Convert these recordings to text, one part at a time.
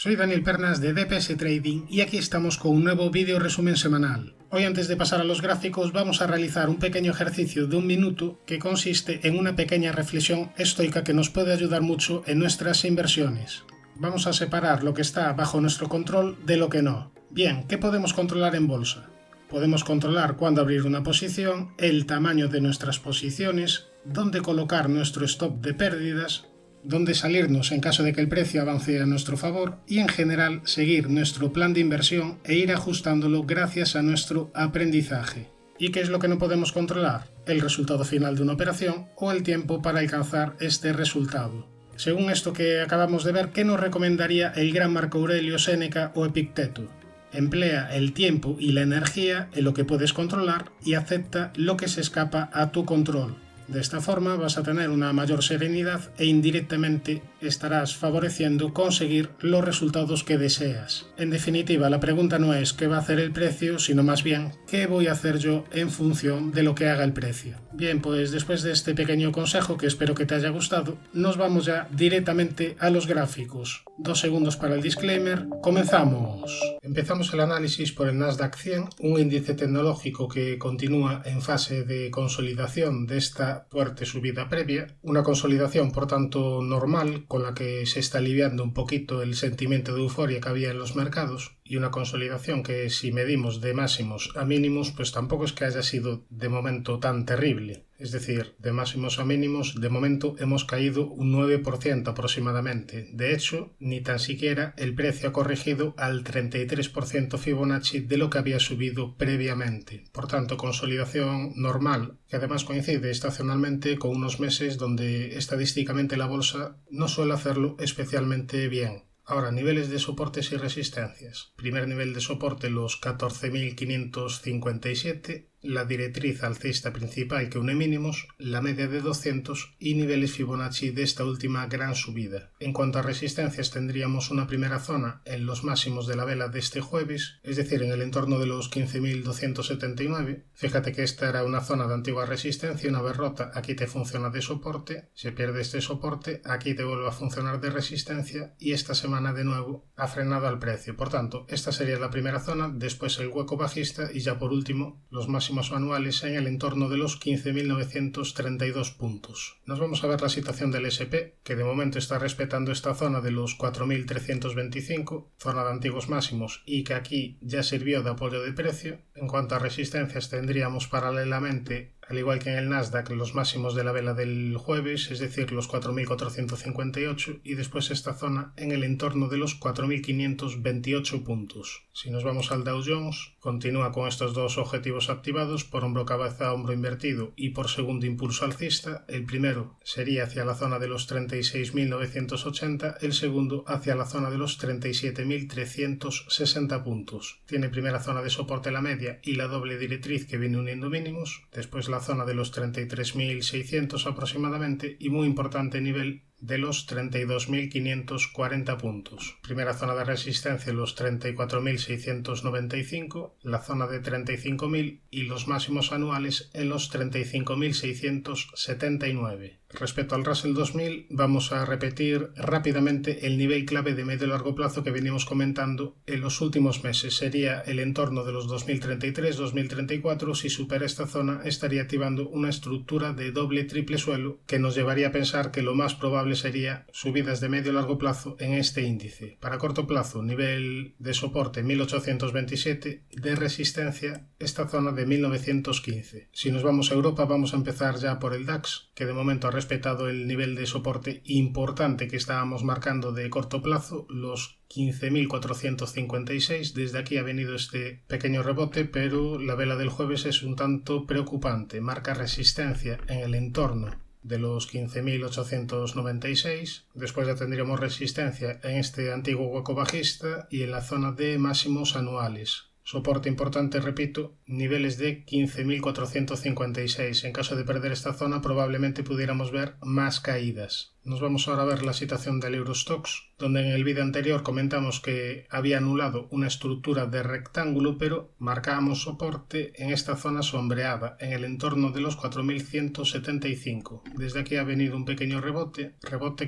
Soy Daniel Pernas de DPS Trading y aquí estamos con un nuevo vídeo resumen semanal. Hoy, antes de pasar a los gráficos, vamos a realizar un pequeño ejercicio de 1 minuto que consiste en una pequeña reflexión estoica que nos puede ayudar mucho en nuestras inversiones. Vamos a separar lo que está bajo nuestro control de lo que no. Bien, ¿qué podemos controlar en bolsa? Podemos controlar cuándo abrir una posición, el tamaño de nuestras posiciones, dónde colocar nuestro stop de pérdidas, dónde salirnos en caso de que el precio avance a nuestro favor y, en general, seguir nuestro plan de inversión e ir ajustándolo gracias a nuestro aprendizaje. ¿Y qué es lo que no podemos controlar? El resultado final de una operación o el tiempo para alcanzar este resultado. Según esto que acabamos de ver, ¿qué nos recomendaría el gran Marco Aurelio, Séneca o Epicteto? Emplea el tiempo y la energía en lo que puedes controlar y acepta lo que se escapa a tu control. De esta forma vas a tener una mayor serenidad e indirectamente estarás favoreciendo conseguir los resultados que deseas. En definitiva, la pregunta no es qué va a hacer el precio, sino más bien qué voy a hacer yo en función de lo que haga el precio. Bien, pues después de este pequeño consejo, que espero que te haya gustado, nos vamos ya directamente a los gráficos. 2 segundos para el disclaimer. ¡Comenzamos! Empezamos el análisis por el Nasdaq 100, un índice tecnológico que continúa en fase de consolidación de esta fuerte subida previa, una consolidación por tanto normal con la que se está aliviando un poquito el sentimiento de euforia que había en los mercados, y una consolidación que, si medimos de máximos a mínimos, pues tampoco es que haya sido de momento tan terrible. Es decir, de máximos a mínimos, de momento hemos caído un 9% aproximadamente. De hecho, ni tan siquiera el precio ha corregido al 33% Fibonacci de lo que había subido previamente. Por tanto, consolidación normal, que además coincide estacionalmente con unos meses donde estadísticamente la bolsa no suele hacerlo especialmente bien. Ahora, niveles de soportes y resistencias. Primer nivel de soporte, los 14.557, la directriz alcista principal que une mínimos, la media de 200 y niveles Fibonacci de esta última gran subida. En cuanto a resistencias, tendríamos una primera zona en los máximos de la vela de este jueves, es decir, en el entorno de los 15.279. Fíjate que esta era una zona de antigua resistencia, una vez rota, aquí te funciona de soporte, se pierde este soporte, aquí te vuelve a funcionar de resistencia y esta semana de nuevo ha frenado al precio. Por tanto, esta sería la primera zona, después el hueco bajista y ya por último los máximos anuales en el entorno de los 15.932 puntos. Nos vamos a ver la situación del S&P, que de momento está respetando esta zona de los 4.325, zona de antiguos máximos, y que aquí ya sirvió de apoyo de precio. En cuanto a resistencias, tendríamos paralelamente, al igual que en el Nasdaq, los máximos de la vela del jueves, es decir, los 4.458, y después esta zona en el entorno de los 4.528 puntos. Si nos vamos al Dow Jones, continúa con estos dos objetivos activados por hombro cabeza hombro invertido y por segundo impulso alcista. El primero sería hacia la zona de los 36.980, el segundo hacia la zona de los 37.360 puntos. Tiene primera zona de soporte la media y la doble directriz que viene uniendo mínimos, después la zona de los 33.600 aproximadamente y muy importante nivel de los 32.540 puntos. Primera zona de resistencia los 34.695, la zona de 35.000 y los máximos anuales en los 35.679. Respecto al Russell 2000, vamos a repetir rápidamente el nivel clave de medio y largo plazo que venimos comentando en los últimos meses. Sería el entorno de los 2033-2034. Si supera esta zona, estaría activando una estructura de doble triple suelo que nos llevaría a pensar que lo más probable sería subidas de medio y largo plazo en este índice. Para corto plazo, nivel de soporte 1827, de resistencia esta zona de 1915. Si nos vamos a Europa, vamos a empezar ya por el DAX, que de momento ha respetado el nivel de soporte importante que estábamos marcando de corto plazo, los 15.456. Desde aquí ha venido este pequeño rebote, pero la vela del jueves es un tanto preocupante. Marca resistencia en el entorno de los 15.896. Después ya tendríamos resistencia en este antiguo hueco bajista y en la zona de máximos anuales. Soporte importante, repito, niveles de 15.456. En caso de perder esta zona, probablemente pudiéramos ver más caídas. Nos vamos ahora a ver la situación del Eurostoxx, donde en el vídeo anterior comentamos que había anulado una estructura de rectángulo, pero marcábamos soporte en esta zona sombreada, en el entorno de los 4175. Desde aquí ha venido un pequeño rebote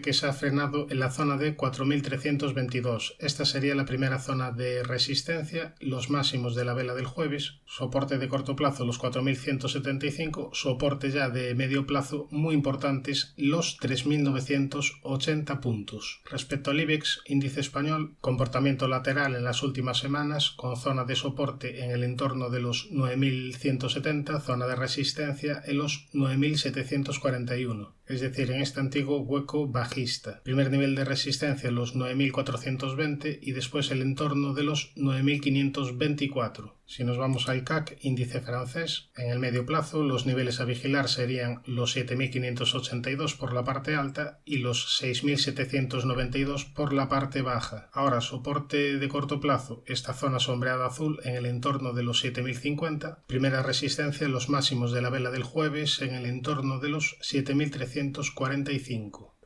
que se ha frenado en la zona de 4322. Esta sería la primera zona de resistencia, los máximos de la vela del jueves, soporte de corto plazo los 4175, soporte ya de medio plazo muy importantes los 3980 puntos. Respecto al IBEX, índice español, comportamiento lateral en las últimas semanas, con zona de soporte en el entorno de los 9170, zona de resistencia en los 9741. Es decir, en este antiguo hueco bajista. Primer nivel de resistencia los 9420 y después el entorno de los 9524. Si nos vamos al CAC, índice francés, en el medio plazo los niveles a vigilar serían los 7582 por la parte alta y los 6792 por la parte baja. Ahora, soporte de corto plazo, esta zona sombreada azul en el entorno de los 7050. Primera resistencia, los máximos de la vela del jueves en el entorno de los 7345.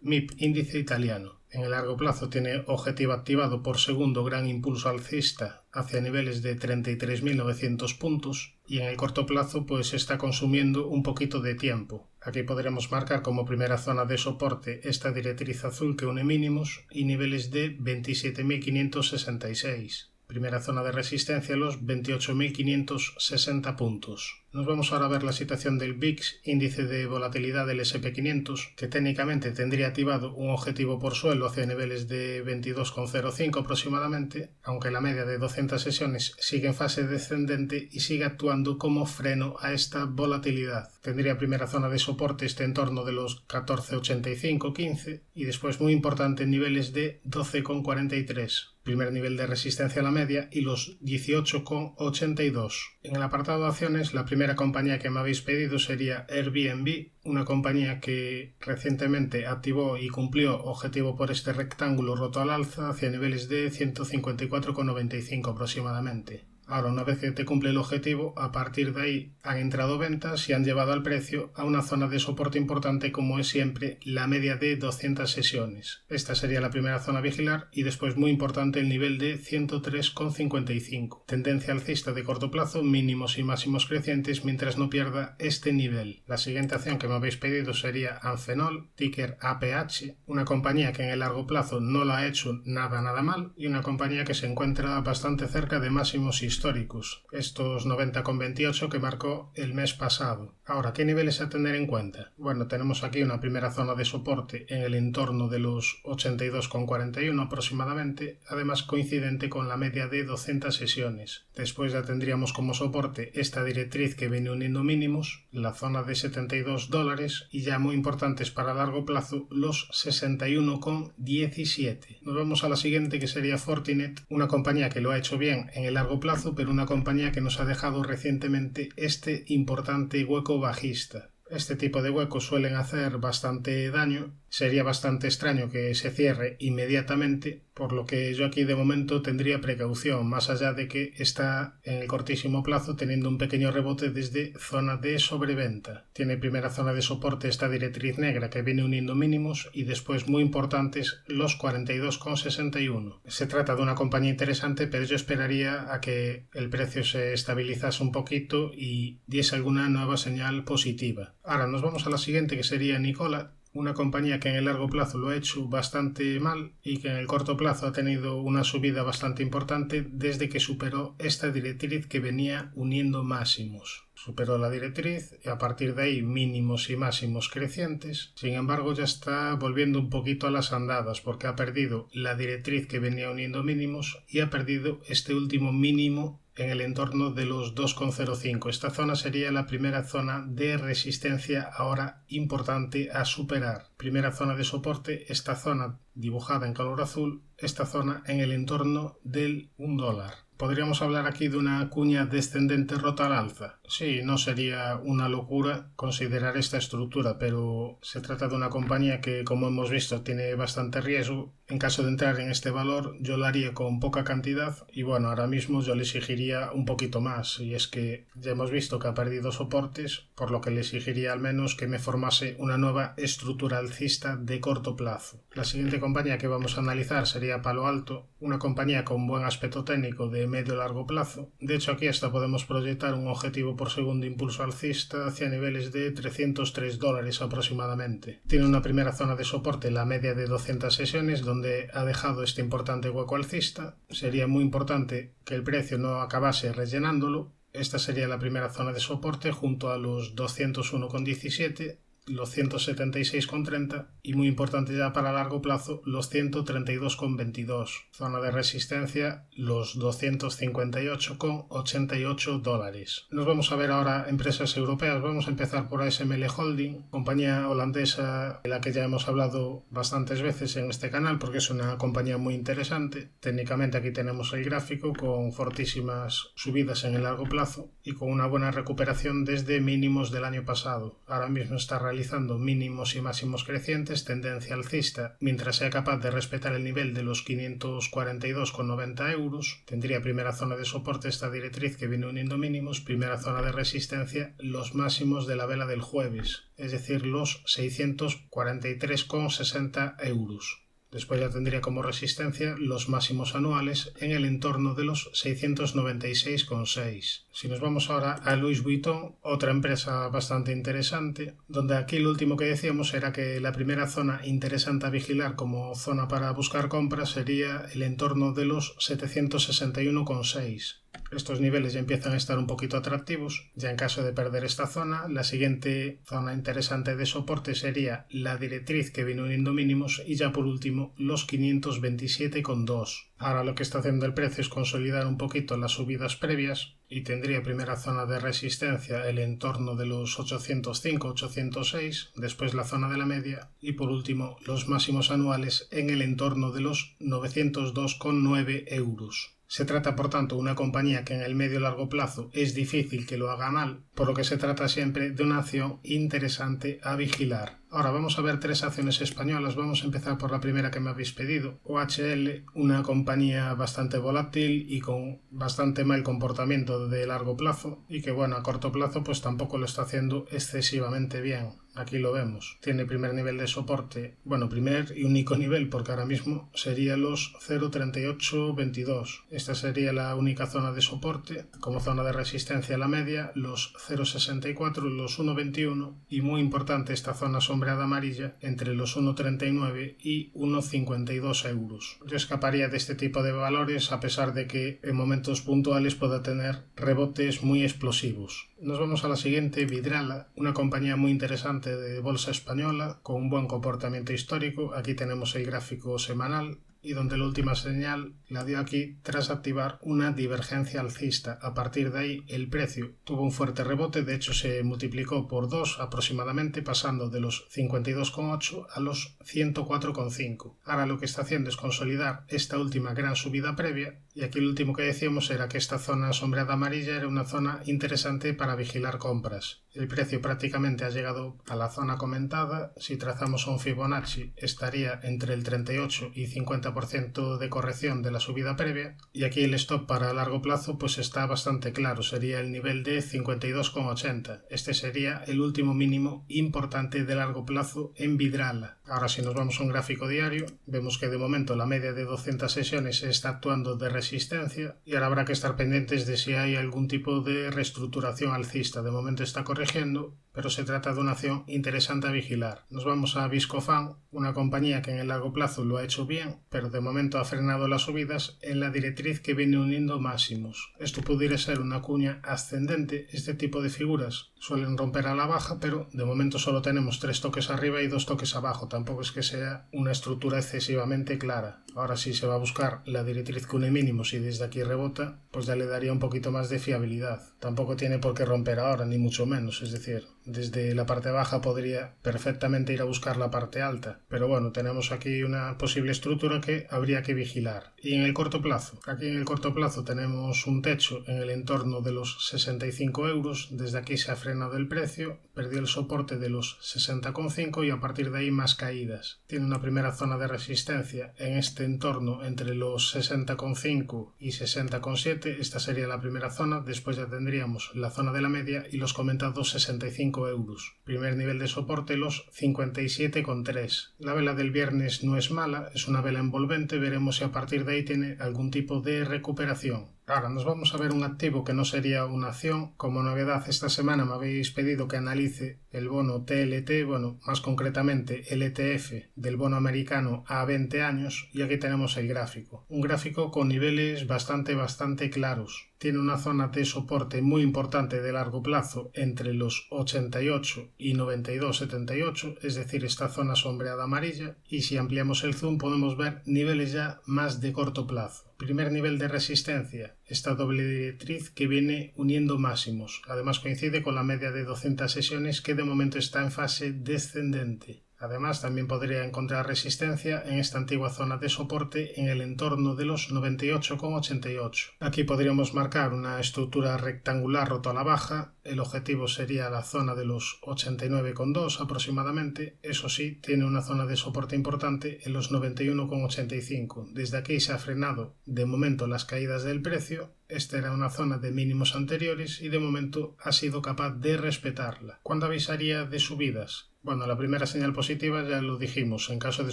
MIP, índice italiano. En el largo plazo tiene objetivo activado por segundo gran impulso alcista hacia niveles de 33.900 puntos y en el corto plazo pues está consumiendo un poquito de tiempo. Aquí podremos marcar como primera zona de soporte esta directriz azul que une mínimos y niveles de 27.566. Primera zona de resistencia los 28.560 puntos. Nos vamos ahora a ver la situación del VIX, índice de volatilidad del SP500, que técnicamente tendría activado un objetivo por suelo hacia niveles de 22,05 aproximadamente, aunque la media de 200 sesiones sigue en fase descendente y sigue actuando como freno a esta volatilidad. Tendría primera zona de soporte este entorno de los 14,85-15 y después muy importante en niveles de 12,43. Primer nivel de resistencia a la media y los 18,82. En el apartado de acciones, la primera compañía que me habéis pedido sería Airbnb, una compañía que recientemente activó y cumplió objetivo por este rectángulo roto al alza hacia niveles de 154,95 aproximadamente. Ahora, una vez que te cumple el objetivo, a partir de ahí han entrado ventas y han llevado al precio a una zona de soporte importante como es siempre la media de 200 sesiones. Esta sería la primera zona a vigilar y después muy importante el nivel de 103,55. Tendencia alcista de corto plazo, mínimos y máximos crecientes mientras no pierda este nivel. La siguiente acción que me habéis pedido sería Amphenol, ticker APH, una compañía que en el largo plazo no la ha hecho nada mal y una compañía que se encuentra bastante cerca de máximos históricos, estos 90,28 que marcó el mes pasado. Ahora, ¿qué niveles a tener en cuenta? Bueno, tenemos aquí una primera zona de soporte en el entorno de los 82,41 aproximadamente, además coincidente con la media de 200 sesiones. Después ya tendríamos como soporte esta directriz que viene uniendo mínimos, la zona de $72 y ya muy importantes para largo plazo los 61,17. Nos vamos a la siguiente que sería Fortinet, una compañía que lo ha hecho bien en el largo plazo, pero una compañía que nos ha dejado recientemente este importante hueco bajista. Este tipo de huecos suelen hacer bastante daño. Sería bastante extraño que se cierre inmediatamente, por lo que yo aquí de momento tendría precaución, más allá de que está en el cortísimo plazo teniendo un pequeño rebote desde zona de sobreventa. Tiene primera zona de soporte esta directriz negra que viene uniendo mínimos y después muy importantes los 42,61. Se trata de una compañía interesante, pero yo esperaría a que el precio se estabilizase un poquito y diese alguna nueva señal positiva. Ahora nos vamos a la siguiente que sería Nikola, una compañía que en el largo plazo lo ha hecho bastante mal y que en el corto plazo ha tenido una subida bastante importante desde que superó esta directriz que venía uniendo máximos. Superó la directriz y a partir de ahí mínimos y máximos crecientes. Sin embargo, ya está volviendo un poquito a las andadas porque ha perdido la directriz que venía uniendo mínimos y ha perdido este último mínimo en el entorno de los 2,05. Esta zona sería la primera zona de resistencia ahora importante a superar. Primera zona de soporte, esta zona dibujada en color azul, esta zona en el entorno del $1. ¿Podríamos hablar aquí de una cuña descendente rota al alza? Sí, no sería una locura considerar esta estructura, pero se trata de una compañía que, como hemos visto, tiene bastante riesgo En caso de entrar en este valor, yo lo haría con poca cantidad y bueno, ahora mismo yo le exigiría un poquito más, y es que ya hemos visto que ha perdido soportes, por lo que le exigiría al menos que me formase una nueva estructura alcista de corto plazo. La siguiente compañía que vamos a analizar sería Palo Alto, una compañía con buen aspecto técnico de medio largo plazo. De hecho, aquí hasta podemos proyectar un objetivo por segundo impulso alcista hacia niveles de $303 aproximadamente. Tiene una primera zona de soporte, la media de 200 sesiones, donde ha dejado este importante hueco alcista. Sería muy importante que el precio no acabase rellenándolo. Esta sería la primera zona de soporte junto a los 201,17, los 176,30 y, muy importante ya para largo plazo, los 132,22. Zona de resistencia, los $258,88. Nos vamos a ver ahora empresas europeas. Vamos a empezar por ASML Holding, compañía holandesa de la que ya hemos hablado bastantes veces en este canal porque es una compañía muy interesante. Técnicamente aquí tenemos el gráfico con fortísimas subidas en el largo plazo y con una buena recuperación desde mínimos del año pasado. Ahora mismo está realizando mínimos y máximos crecientes, tendencia alcista, mientras sea capaz de respetar el nivel de los 542,90 euros. Tendría primera zona de soporte esta directriz que viene uniendo mínimos, primera zona de resistencia los máximos de la vela del jueves, es decir, los 643,60 euros. Después ya tendría como resistencia los máximos anuales en el entorno de los 696,6. Si nos vamos ahora a Louis Vuitton, otra empresa bastante interesante, donde aquí lo último que decíamos era que la primera zona interesante a vigilar como zona para buscar compras sería el entorno de los 761,6. Estos niveles ya empiezan a estar un poquito atractivos. Ya en caso de perder esta zona, la siguiente zona interesante de soporte sería la directriz que viene uniendo mínimos y ya por último los 527,2. Ahora lo que está haciendo el precio es consolidar un poquito las subidas previas y tendría primera zona de resistencia el entorno de los 805-806, después la zona de la media y por último los máximos anuales en el entorno de los 902,9 euros. Se trata, por tanto, de una compañía que en el medio y largo plazo es difícil que lo haga mal, por lo que se trata siempre de una acción interesante a vigilar. Ahora vamos a ver tres acciones españolas. Vamos a empezar por la primera que me habéis pedido. OHL, una compañía bastante volátil y con bastante mal comportamiento de largo plazo y que, bueno, a corto plazo pues tampoco lo está haciendo excesivamente bien. Aquí lo vemos. Tiene primer nivel de soporte, bueno, primer y único nivel porque ahora mismo sería los 0,3822. Esta sería la única zona de soporte. Como zona de resistencia a la media, los 0,64, los 1,21 y muy importante esta zona sombreada amarilla entre los 1,39 y 1,52 euros. Yo escaparía de este tipo de valores a pesar de que en momentos puntuales pueda tener rebotes muy explosivos. Nos vamos a la siguiente, Vidrala, una compañía muy interesante de bolsa española con un buen comportamiento histórico. Aquí tenemos el gráfico semanal y donde la última señal la dio aquí tras activar una divergencia alcista. A partir de ahí el precio tuvo un fuerte rebote, de hecho se multiplicó por 2 aproximadamente, pasando de los 52,8 a los 104,5. Ahora lo que está haciendo es consolidar esta última gran subida previa y aquí lo último que decíamos era que esta zona sombreada amarilla era una zona interesante para vigilar compras. El precio prácticamente ha llegado a la zona comentada. Si trazamos un Fibonacci estaría entre el 38 y 50% de corrección de la subida previa y aquí el stop para largo plazo pues está bastante claro, sería el nivel de 52,80. Este sería el último mínimo importante de largo plazo en Vidrala. Ahora si nos vamos a un gráfico diario vemos que de momento la media de 200 sesiones está actuando de resistencia y ahora habrá que estar pendientes de si hay algún tipo de reestructuración alcista. De momento está corrigiendo, pero se trata de una acción interesante a vigilar. Nos vamos a Viscofan, una compañía que en el largo plazo lo ha hecho bien, pero de momento ha frenado las subidas en la directriz que viene uniendo máximos. Esto pudiera ser una cuña ascendente. Este tipo de figuras suelen romper a la baja, pero de momento solo tenemos 3 toques arriba y 2 toques abajo. Tampoco es que sea una estructura excesivamente clara. Ahora si se va a buscar la directriz que une mínimos y desde aquí rebota, pues ya le daría un poquito más de fiabilidad. Tampoco tiene por qué romper ahora, ni mucho menos, es decir, desde la parte baja podría perfectamente ir a buscar la parte alta. Pero bueno, tenemos aquí una posible estructura que habría que vigilar. Y en el corto plazo, aquí en el corto plazo tenemos un techo en el entorno de los 65 euros, desde aquí se ha frenado el precio, perdió el soporte de los 60,5 y a partir de ahí más caídas. Tiene una primera zona de resistencia en este entorno entre los 60,5 y 60,7, esta sería la primera zona, después ya tendríamos la zona de la media y los comentados 65 euros. Primer nivel de soporte los 57,3. La vela del viernes no es mala, es una vela envolvente, veremos si a partir de ahí tiene algún tipo de recuperación. Ahora nos vamos a ver un activo que no sería una acción. Como novedad esta semana me habéis pedido que analice el bono TLT, bueno, más concretamente el ETF del bono americano a 20 años y aquí tenemos el gráfico. Un gráfico con niveles bastante claros. Tiene una zona de soporte muy importante de largo plazo entre los 88 y 92,78, es decir, esta zona sombreada amarilla, y si ampliamos el zoom podemos ver niveles ya más de corto plazo. Primer nivel de resistencia, esta doble directriz que viene uniendo máximos. Además coincide con la media de 200 sesiones que de momento está en fase descendente. Además, también podría encontrar resistencia en esta antigua zona de soporte en el entorno de los 98,88. Aquí podríamos marcar una estructura rectangular rota a la baja. El objetivo sería la zona de los 89,2 aproximadamente. Eso sí, tiene una zona de soporte importante en los 91,85. Desde aquí se ha frenado de momento las caídas del precio. Esta era una zona de mínimos anteriores y de momento ha sido capaz de respetarla. ¿Cuándo avisaría de subidas? Bueno, la primera señal positiva ya lo dijimos, en caso de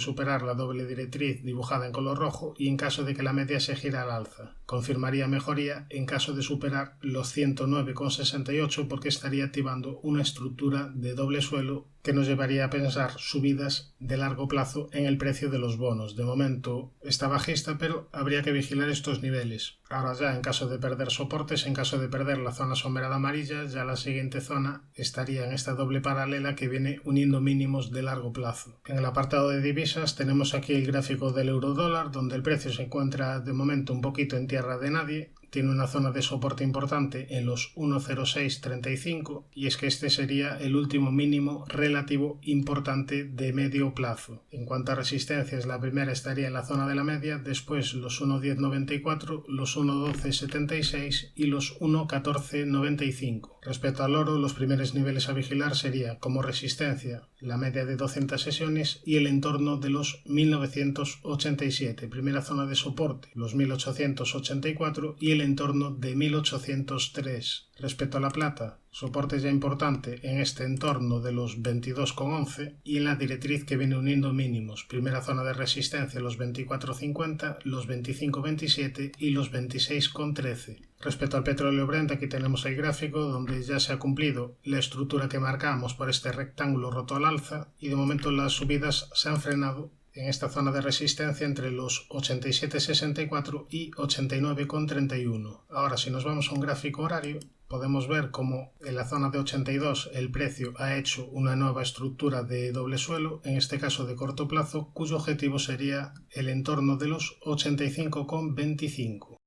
superar la doble directriz dibujada en color rojo y en caso de que la media se gira al alza. Confirmaría mejoría en caso de superar los 109,68 porque estaría activando una estructura de doble suelo que nos llevaría a pensar subidas de largo plazo en el precio de los bonos. De momento está bajista, pero habría que vigilar estos niveles. Ahora ya en caso de perder soportes, en caso de perder la zona sombreada amarilla, ya la siguiente zona estaría en esta doble paralela que viene uniendo mínimos de largo plazo. En el apartado de divisas tenemos aquí el gráfico del euro dólar, donde el precio se encuentra de momento un poquito en tierra de nadie. Tiene una zona de soporte importante en los 1,0635 y es que este sería el último mínimo relativo importante de medio plazo. En cuanto a resistencias, la primera estaría en la zona de la media, después los 1,1094, los 1,1276 y los 1,1495. Respecto al oro, los primeros niveles a vigilar sería como resistencia la media de 200 sesiones y el entorno de los 1987. Primera zona de soporte los 1884 y el entorno de 1803. Respecto a la plata, soporte ya importante en este entorno de los 22,11 y en la directriz que viene uniendo mínimos. Primera zona de resistencia los 24,50, los 25,27 y los 26,13. Respecto al petróleo Brent, aquí tenemos el gráfico donde ya se ha cumplido la estructura que marcamos por este rectángulo roto al alza y de momento las subidas se han frenado en esta zona de resistencia entre los 87,64 y 89,31. Ahora si nos vamos a un gráfico horario podemos ver cómo en la zona de 82 el precio ha hecho una nueva estructura de doble suelo, en este caso de corto plazo, cuyo objetivo sería el entorno de los 85,25.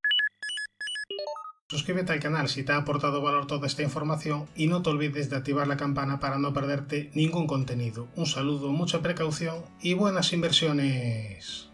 Suscríbete al canal si te ha aportado valor toda esta información y no te olvides de activar la campana para no perderte ningún contenido. Un saludo, mucha precaución y buenas inversiones.